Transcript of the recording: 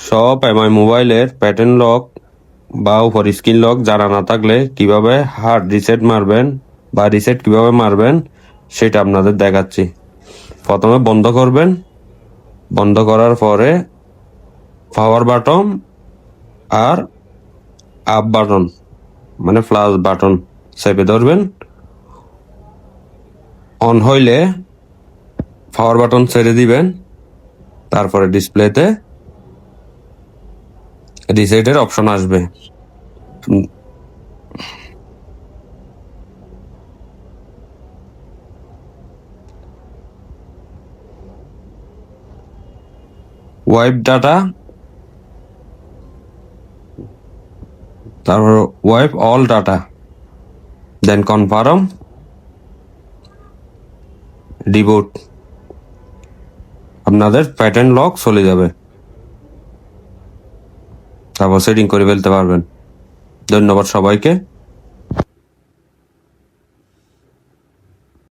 সব এমআই মোবাইলের pattern lock বা উপর স্ক্রিন লক জানা না থাকলে কিভাবে হার্ড রিসেট মারবেন বা রিসেট কিভাবে মারবেন সেটা আপনাদের দেখাচ্ছি। প্রথমে বন্ধ করবেন, বন্ধ করার পরে পাওয়ার বাটন আর আপ বাটন মানে প্লাস বাটন চেপে ধরবেন। অন হইলে পাওয়ার বাটন ছেড়ে দিবেন, তারপরে ডিসপ্লেতে রিসেটের অপশন আসবে। ওয়াইপ ডাটা, তারপর ওয়াইপ অল ডাটা, দেন কনফার্ম, রিবুট। আপনাদের প্যাটার্ন লক চলে যাবে, তারপর সেটিং করে ফেলতে পারবেন। ধন্যবাদ সবাইকে।